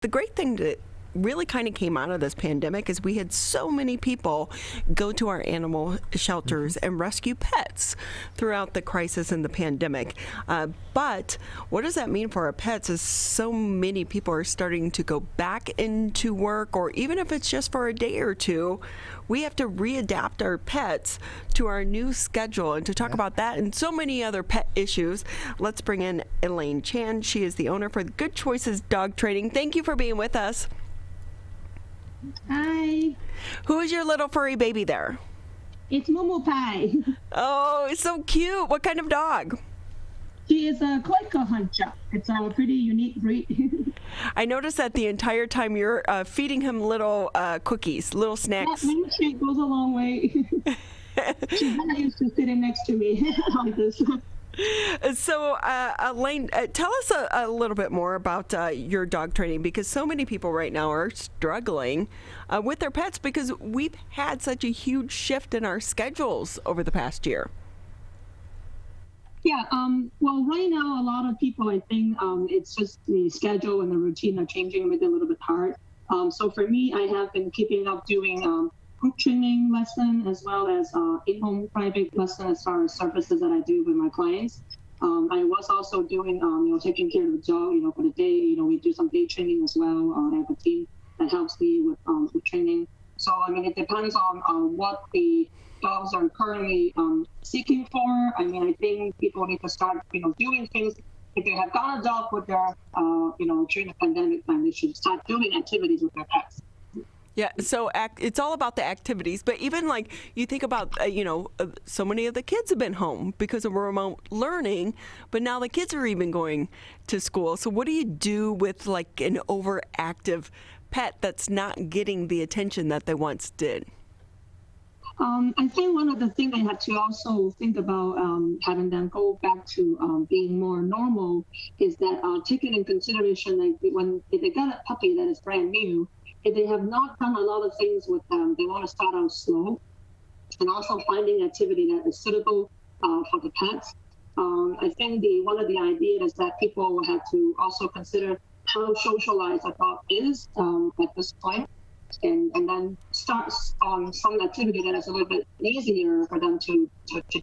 The great thing that really kind of came out of this pandemic is we had so many people go to our animal shelters and rescue pets throughout the crisis and the pandemic. But what does that mean for our pets is so many people are starting to go back into work, or even if it's just for a day or two, we have to readapt our pets to our new schedule. And to talk about that and so many other pet issues, let's bring in Elaine Chan. She is the owner for Good Choices Dog Training. Thank you for being with us. Hi. Who is your little furry baby there? It's Momo Pie. Oh, it's so cute. What kind of dog? She is a Quaker Hunter. It's a pretty unique breed. I noticed that the entire time you're feeding him little cookies, little snacks. That milkshake goes a long way. She's not used to sitting next to me like this. So, Elaine, tell us a little bit more about your dog training, because so many people right now are struggling with their pets because we've had such a huge shift in our schedules over the past year. Yeah, well, right now, a lot of people, I think it's just the schedule and the routine are changing, make it a little bit hard. So for me, I have been keeping up doing group training lesson as well as in-home private lesson as far as services that I do with my clients. I was also doing, taking care of the dog, for the day. We do some day training as well. I have a team that helps me with training. So, it depends on what the dogs are currently seeking for. I think people need to start, doing things. If they have got a dog with their, during the pandemic time, they should start doing activities with their pets. Yeah, so it's all about the activities. But even like you think about, so many of the kids have been home because of remote learning, but now the kids are even going to school. So what do you do with like an overactive pet that's not getting the attention that they once did? I think one of the things I had to also think about having them go back to being more normal is that taking in consideration, like if they got a puppy that is brand new, if they have not done a lot of things with them, they want to start out slow, and also finding activity that is suitable for the pets. I think one of the ideas is that people will have to also consider how socialized a dog is at this point, and then start on some activity that is a little bit easier for them to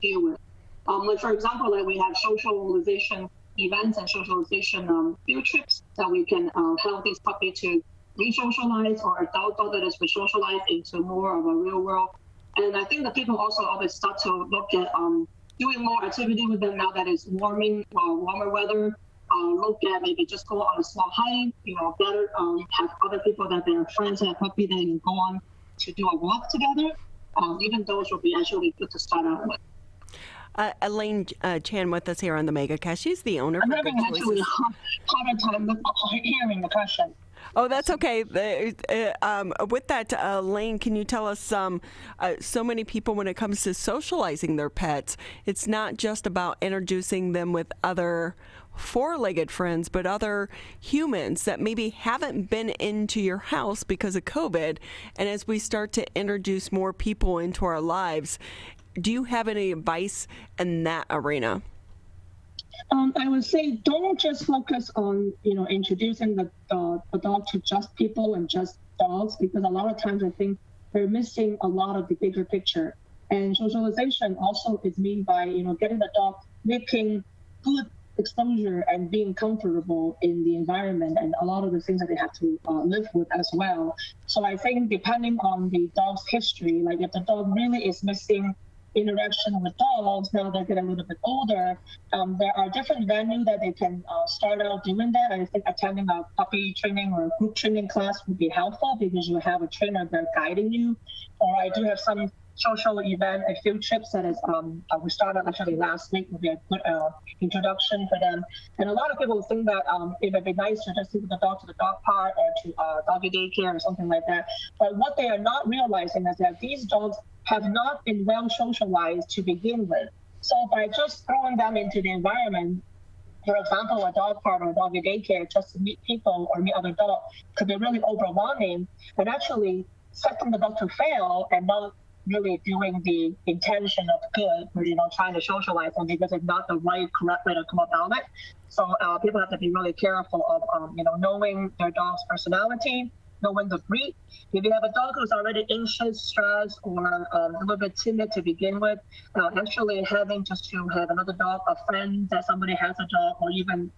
deal with. Like for example, like we have socialization events and socialization field trips that we can help this puppy to re-socialize, or adult dog that is re-socialized into more of a real world. And I think that people also always start to look at doing more activity with them now that it's warmer weather. Look at maybe just go on a small hike, gather, have other people that their friends have puppy that can go on to do a walk together. Even those would be actually good to start out with. Elaine Chan with us here on the MegaCast. She's the owner. I'm having actually a hard time hearing the question. Oh, that's okay. With that, Elaine, can you tell us so many people, when it comes to socializing their pets, it's not just about introducing them with other four-legged friends, but other humans that maybe haven't been into your house because of COVID. And as we start to introduce more people into our lives, do you have any advice in that arena? I would say don't just focus on, introducing the dog to just people and just dogs, because a lot of times I think they're missing a lot of the bigger picture. And socialization also is mean by, getting the dog, making good exposure and being comfortable in the environment and a lot of the things that they have to live with as well. So I think depending on the dog's history, like if the dog really is missing interaction with dogs, now they're getting a little bit older, there are different venues that they can start out doing that. I think attending a puppy training or a group training class would be helpful because you have a trainer there guiding you. Or I do have some social event and field trips that is we started actually last week, would be a good introduction for them. And a lot of people think that it would be nice to just take the dog to the dog park or to doggy daycare or something like that. But what they are not realizing is that these dogs have not been well socialized to begin with. So by just throwing them into the environment, for example, a dog park or a doggy daycare, just to meet people or meet other dogs, could be really overwhelming and actually setting the dog to fail and not really doing the intention of good, or trying to socialize them, because it's not the correct way to come about it. So people have to be really careful of knowing their dog's personality, knowing the breed. If you have a dog who's already anxious, stressed, or a little bit timid to begin with, actually having just to have another dog, a friend that somebody has a dog, or even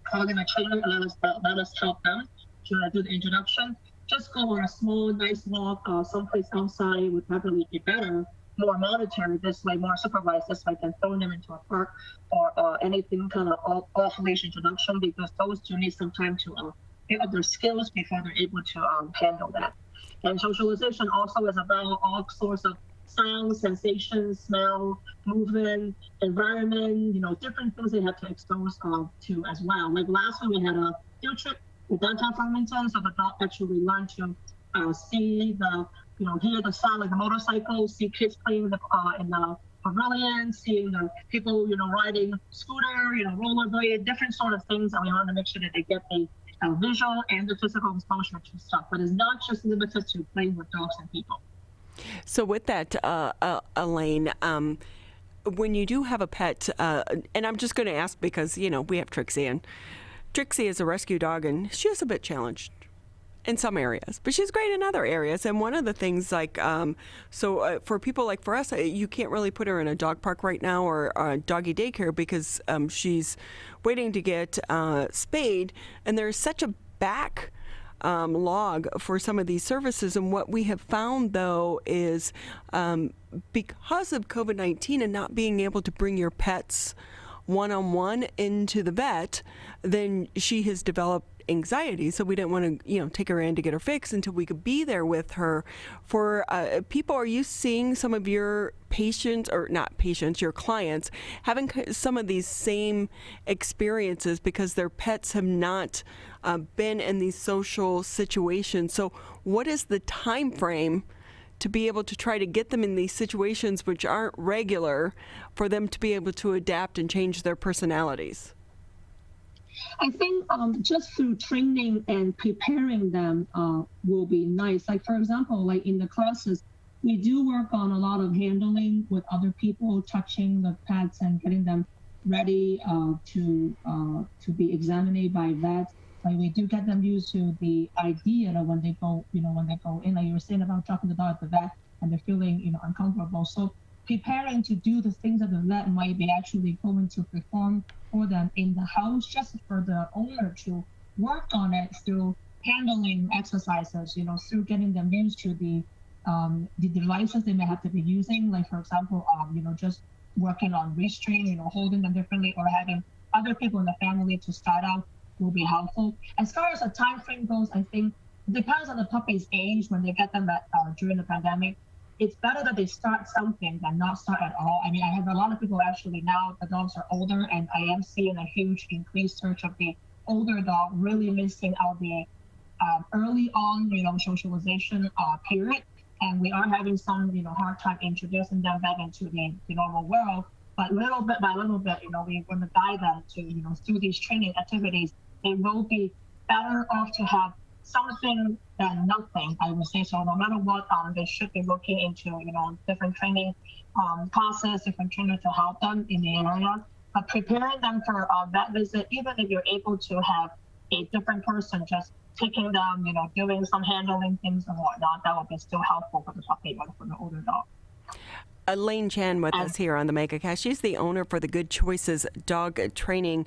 calling a trainer and let us help them to do the introduction. Just go on a small, nice walk someplace outside would probably be better, more monitored this way, more supervised this way, than throwing them into a park or anything kind of off-leash introduction, because those do need some time to build up their skills before they're able to handle that. And socialization also is about all sorts of sounds, sensations, smell, movement, environment, different things they have to expose to as well. Like last week we had a field trip in downtown Farmington, so the dog actually learned to see hear the sound like the motorcycle, see kids playing in the pavilion, seeing the people, riding scooter, rollerblade, different sort of things, and we want to make sure that they get the visual and the physical exposure to stuff. But it's not just limited to playing with dogs and people. So with that, Elaine, when you do have a pet, and I'm just going to ask because, we have Trixie, and Trixie is a rescue dog, and she is a bit challenged in some areas, but she's great in other areas. And one of the things, for people like for us, you can't really put her in a dog park right now or doggy daycare because she's waiting to get spayed, and there's such a back log for some of these services. And what we have found, though, is because of COVID-19 and not being able to bring your pets one-on-one into the vet, then she has developed anxiety. So we didn't want to, take her in to get her fixed until we could be there with her. For people, are you seeing some of your patients, or not patients, your clients, having some of these same experiences because their pets have not been in these social situations? So what is the time frame to be able to try to get them in these situations which aren't regular, for them to be able to adapt and change their personalities? I think just through training and preparing them will be nice. Like, for example, like in the classes, we do work on a lot of handling with other people, touching the pets and getting them ready to be examined by vets. Like, we do get them used to the idea that when they go in, like you were saying about dropping the dog at the vet and they're feeling, uncomfortable. So preparing to do the things that the vet might be actually going to perform for them in the house, just for the owner to work on it through handling exercises, through getting them used to the devices they may have to be using. Like, for example, just working on restraint, holding them differently, or having other people in the family to start out will be helpful. As far as the time frame goes, I think it depends on the puppy's age. When they get them during the pandemic, it's better that they start something than not start at all. I mean, I have a lot of people actually now, the dogs are older, and I am seeing a huge increased search of the older dog, really missing out the early on, socialization period. And we are having some, hard time introducing them back into the normal world. But little bit by little bit, we're going to guide them to, through these training activities. They will be better off to have something than nothing, I would say. So no matter what, they should be looking into, different training classes, different trainers to help them in the area. But preparing them for a vet visit, even if you're able to have a different person just taking them, doing some handling things and whatnot, that would be still helpful for the puppy or for the older dog. Elaine Chan with us here on the MegaCast. She's the owner for the Good Choices Dog Training.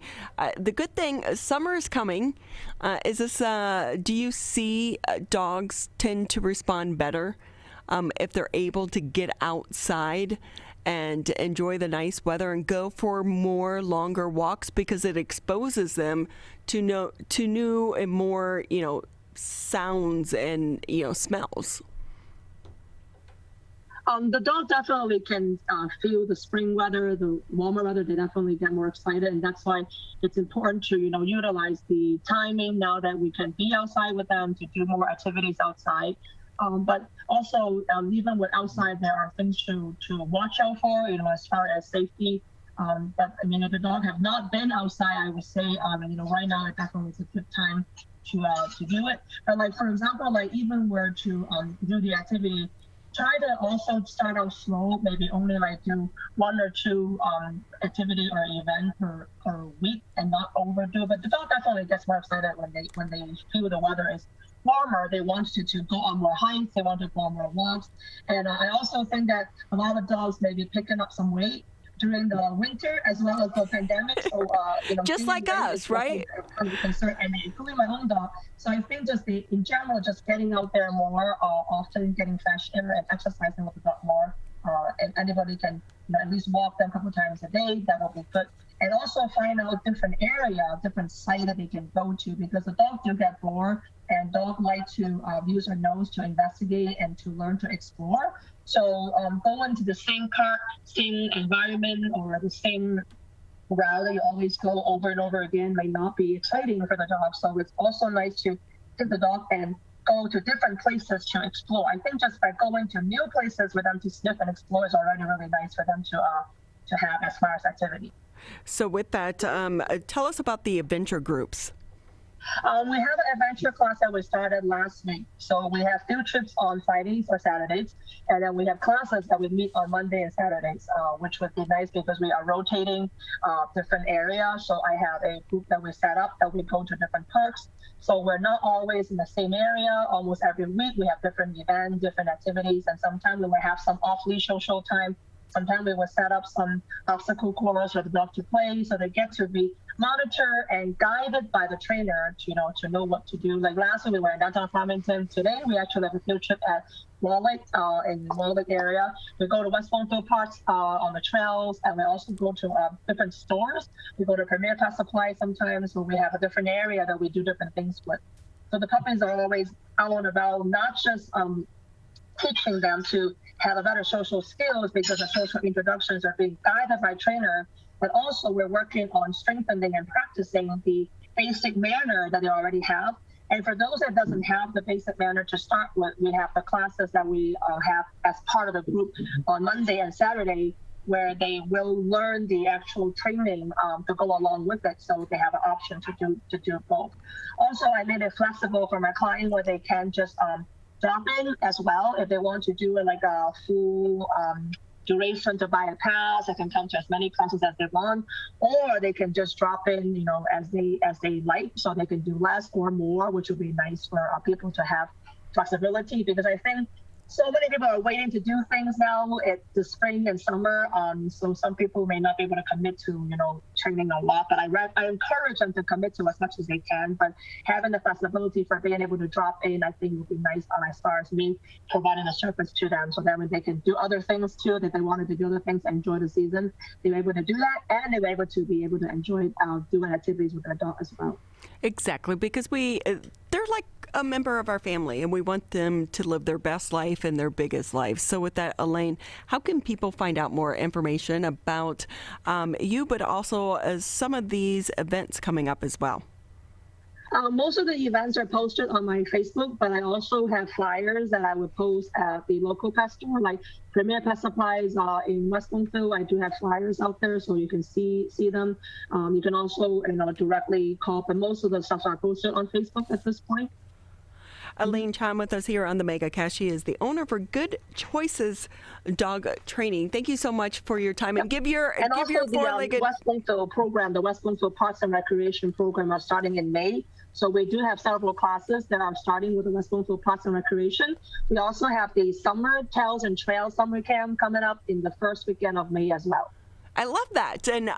The good thing, summer is coming. Is this? Do you see dogs tend to respond better if they're able to get outside and enjoy the nice weather and go for more longer walks, because it exposes them to new and more sounds and smells? The dog definitely can feel the spring weather, the warmer weather. They definitely get more excited, and that's why it's important to utilize the timing now that we can be outside with them to do more activities outside. But also, even with outside, there are things to watch out for, as far as safety. But if the dog have not been outside, I would say, right now it definitely is a good time to do it. But like, for example, like even were to do the activity try to also start out slow, maybe only like do one or two activity or event per week and not overdo. But the dog definitely gets more excited when they feel the weather is warmer. They want to go on more hikes, they want to go on more walks. And I also think that a lot of dogs may be picking up some weight during the winter as well as the pandemic. So, Just like us, right? A concern, and including my own dog. So I think in general, just getting out there more, often getting fresh air and exercising with the dog more. And anybody can at least walk them a couple times a day. That will be good. And also find out different area, different site that they can go to, because the dog do get bored, and dog like to use their nose to investigate and to learn to explore. So going to the same park, same environment, or the same route that you always go over and over again may not be exciting for the dog. So it's also nice to take the dog and go to different places to explore. I think just by going to new places for them to sniff and explore is already really nice for them to have as far as activity. So with that, tell us about the adventure groups. We have an adventure class that we started last week. So we have field trips on Fridays or Saturdays, and then we have classes that we meet on Monday and Saturdays, which would be nice because we are rotating different areas. So I have a group that we set up that we go to different parks. So we're not always in the same area. Almost every week we have different events, different activities, and sometimes we will have some off-leash social time. Sometimes we will set up some obstacle course for the dog to play, so they get to be monitored and guided by the trainer to know what to do. Like last week we were in downtown Farmington. Today we actually have a field trip at Wall Lake, in Wall Lake area. We go to West Bloomfield Parks on the trails, and we also go to different stores. We go to Premier Pet Supply sometimes, where we have a different area that we do different things with. So the puppies are always out and about, not just teaching them to have a better social skills because the social introductions are being guided by trainer, but also we're working on strengthening and practicing the basic manner that they already have. And for those that doesn't have the basic manner to start with, we have the classes that we have as part of the group on Monday and Saturday, where they will learn the actual training to go along with it, so they have an option to do both. Also, I made it flexible for my client where they can just drop in as well if they want to do like a full duration to buy a pass. They can come to as many classes as they want, or they can just drop in, as they like, so they can do less or more, which would be nice for people to have flexibility, because I think so many people are waiting to do things now at the spring and summer. So some people may not be able to commit to, training a lot, but I encourage them to commit to as much as they can. But having the flexibility for being able to drop in, I think would be nice as far as me providing a service to them, so that when they can do other things too, that they wanted to do other things, enjoy the season, they were able to do that, and they were able to enjoy doing activities with their dog as well. Exactly, because they're like a member of our family, and we want them to live their best life and their biggest life. So with that, Elaine, how can people find out more information about you, but also some of these events coming up as well? Most of the events are posted on my Facebook, but I also have flyers that I would post at the local pet store, like Premier Pet Supplies in West Bloomfield. I do have flyers out there, so you can see them. You can also directly call, but most of the stuff are posted on Facebook at this point. Elaine Chan with us here on the MegaCast. She is the owner for Good Choices Dog Training. Thank you so much for your time. And give your four-legged... West Bloomfield program, the West Bloomfield Parks and Recreation program are starting in May. So we do have several classes that are starting with the West Bloomfield Parks and Recreation. We also have the Summer Tales and Trails Summer Camp coming up in the first weekend of May as well. I love that. And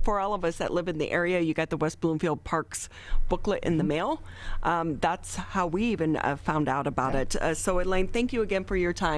for all of us that live in the area, you got the West Bloomfield Parks booklet in the mail. That's how we even found out about it. So Elaine, thank you again for your time.